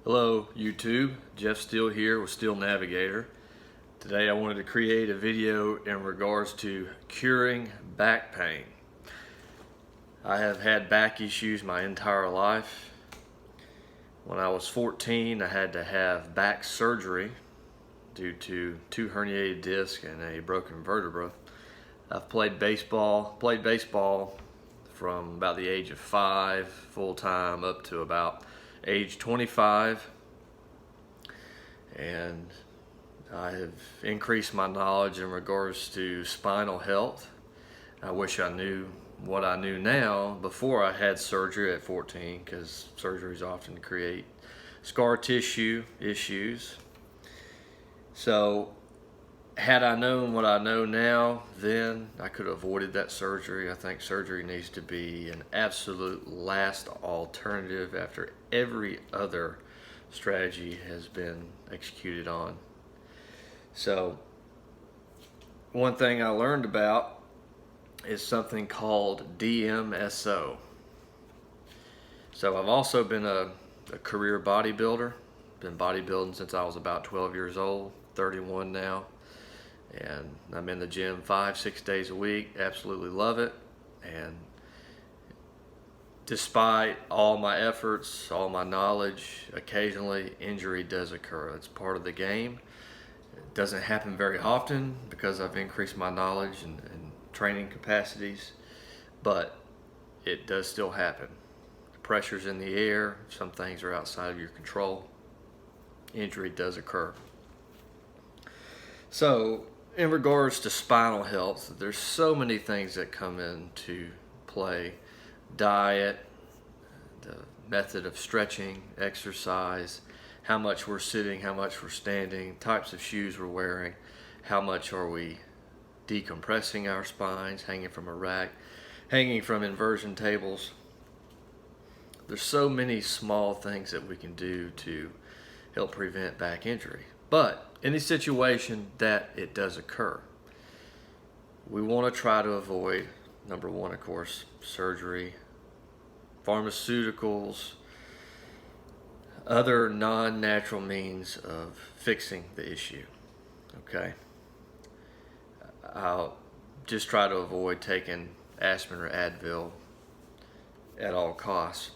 Hello YouTube, Jeff Steele here with SteelNavigator. Today I wanted to create a video in regards to curing back pain. I have had back issues my entire life. When I was 14 I had to have back surgery due to 2 herniated discs and a broken vertebra. I've played baseball from about the age of 5 full time up to about age 25, and I have increased my knowledge in regards to spinal health. I wish I knew what I knew now before I had surgery at 14, because surgeries often create scar tissue issues. So had I known what I know now then, I could have avoided that surgery. I think surgery needs to be an absolute last alternative after every other strategy has been executed on. So one thing I learned about is something called DMSO. So I've also been a career bodybuilder. Been bodybuilding since I was about 12 years old, 31 now. And I'm in the gym 5-6 days a week. Absolutely love it. And despite all my efforts, all my knowledge, occasionally injury does occur. It's part of the game. It doesn't happen very often because I've increased my knowledge and training capacities, but it does still happen. The pressure's in the air. Some things are outside of your control. Injury does occur. So in regards to spinal health, there's so many things that come into play. Diet, the method of stretching, exercise, how much we're sitting, how much we're standing, types of shoes we're wearing, how much are we decompressing our spines, hanging from a rack, hanging from inversion tables. There's so many small things that we can do to help prevent back injury. But in a situation that it does occur, we want to try to avoid, number one, of course, surgery, pharmaceuticals, other non-natural means of fixing the issue. Okay? I'll just try to avoid taking aspirin or Advil at all costs.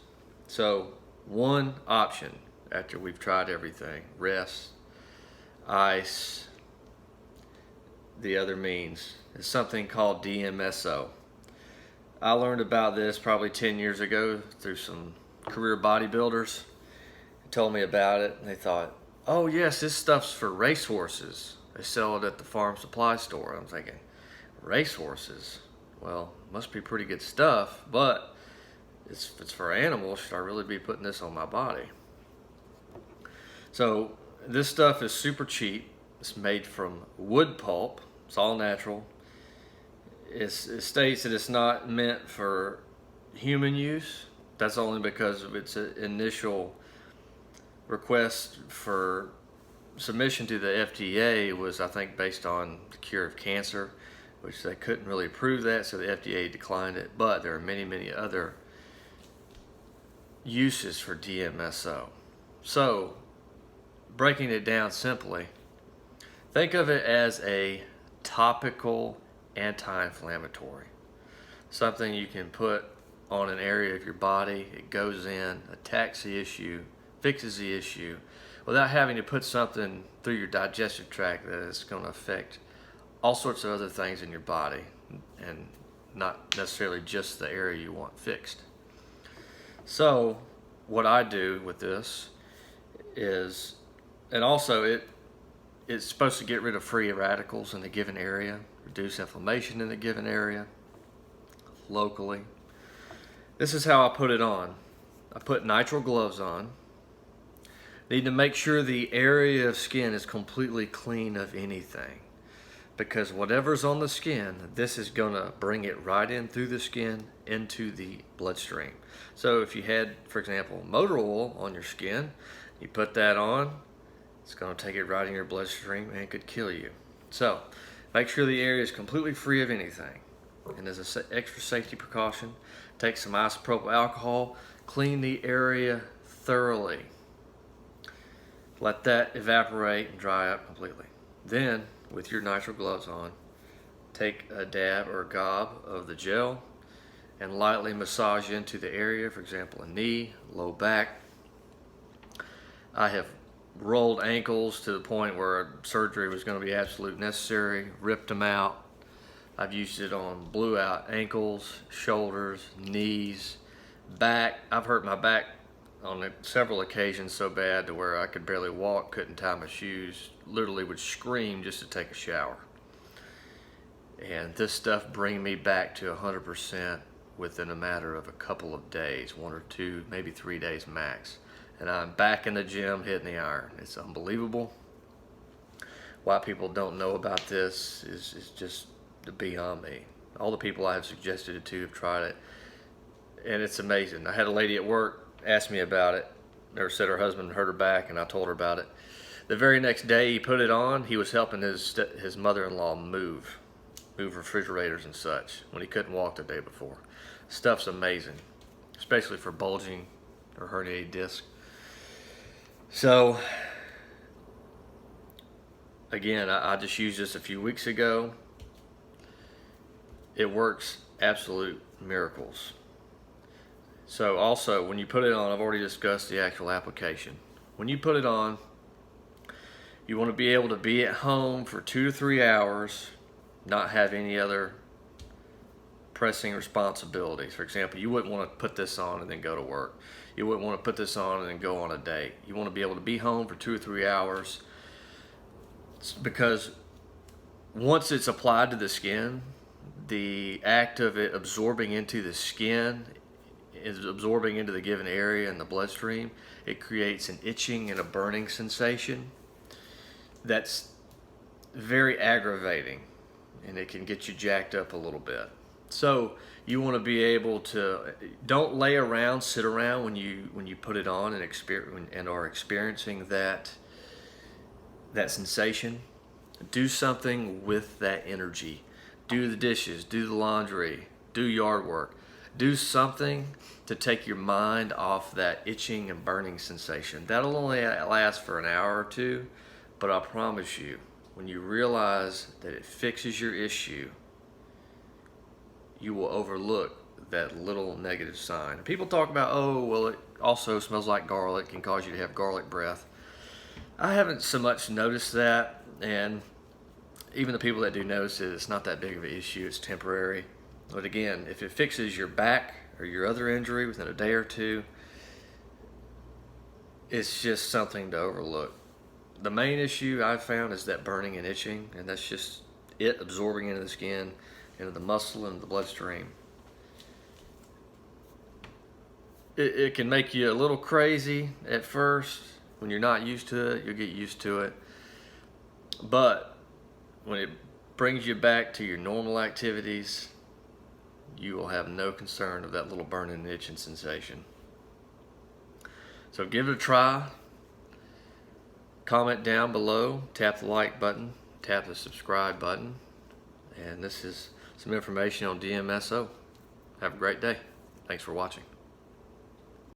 So one option after we've tried everything, rest, ice, the other means, is something called DMSO. I learned about this probably 10 years ago through some career bodybuilders. They told me about it and they thought, oh yes, this stuff's for racehorses. They sell it at the farm supply store. I'm thinking, racehorses? Well, must be pretty good stuff, but if it's for animals, should I really be putting this on my body? So this stuff is super cheap. It's made from wood pulp. It's all natural. It states that it's not meant for human use. That's only because of its initial request for submission to the FDA was, I think, based on the cure of cancer, which they couldn't really prove that, so the FDA declined it. But there are many, many other uses for DMSO. So breaking it down simply, think of it as a topical anti-inflammatory. Something you can put on an area of your body, it goes in, attacks the issue, fixes the issue, without having to put something through your digestive tract that is going to affect all sorts of other things in your body and not necessarily just the area you want fixed. So what I do with this is, and also it's supposed to get rid of free radicals in a given area, reduce inflammation in a given area locally. This is how I put it on. I put nitrile gloves on. Need to make sure the area of skin is completely clean of anything, because whatever's on the skin, this is going to bring it right in through the skin into the bloodstream. So if you had, for example, motor oil on your skin, you put that on, it's going to take it right in your bloodstream and it could kill you. So make sure the area is completely free of anything. And as an extra safety precaution, take some isopropyl alcohol, clean the area thoroughly. Let that evaporate and dry up completely. Then, with your nitrile gloves on, take a dab or a gob of the gel and lightly massage into the area, for example, a knee, low back. I have rolled ankles to the point where surgery was going to be absolute necessary, ripped them out. I've used it on blew out ankles, shoulders, knees, back. I've hurt my back on several occasions so bad to where I could barely walk, couldn't tie my shoes, literally would scream just to take a shower. And this stuff bring me back to 100% within a matter of a couple of days, 1 or 2, maybe 3 days max. And I'm back in the gym hitting the iron. It's unbelievable. Why people don't know about this is just beyond me. All the people I have suggested it to have tried it, and it's amazing. I had a lady at work ask me about it, or said her husband hurt her back, and I told her about it. The very next day he put it on, he was helping his mother-in-law move refrigerators and such when he couldn't walk the day before. Stuff's amazing, especially for bulging or herniated disc. So again, I just used this a few weeks ago. It works absolute miracles. So also, when you put it on, I've already discussed the actual application. When you put it on, you want to be able to be at home for 2 to 3 hours, not have any other pressing responsibilities. For example, you wouldn't want to put this on and then go to work. You wouldn't want to put this on and then go on a date. You want to be able to be home for 2 or 3 hours, because once it's applied to the skin, the act of it absorbing into the skin is absorbing into the given area in the bloodstream. It creates an itching and a burning sensation that's very aggravating, and it can get you jacked up a little bit. So you want to be able to, don't lay around, sit around when you put it on and are experiencing that sensation. Do something with that energy. Do the dishes, do the laundry, do yard work. Do something to take your mind off that itching and burning sensation. That'll only last for an hour or two, but I promise you, when you realize that it fixes your issue, you will overlook that little negative sign. People talk about, oh, well, it also smells like garlic, can cause you to have garlic breath. I haven't so much noticed that, and even the people that do notice it, it's not that big of an issue, it's temporary. But again, if it fixes your back or your other injury within a day or two, it's just something to overlook. The main issue I've found is that burning and itching, and that's just it absorbing into the skin, into the muscle, and the bloodstream. It can make you a little crazy at first. When you're not used to it, you'll get used to it. But when it brings you back to your normal activities, you will have no concern of that little burning and itching sensation. So give it a try. Comment down below, tap the like button, tap the subscribe button, and this is some information on DMSO. Have a great day. Thanks for watching.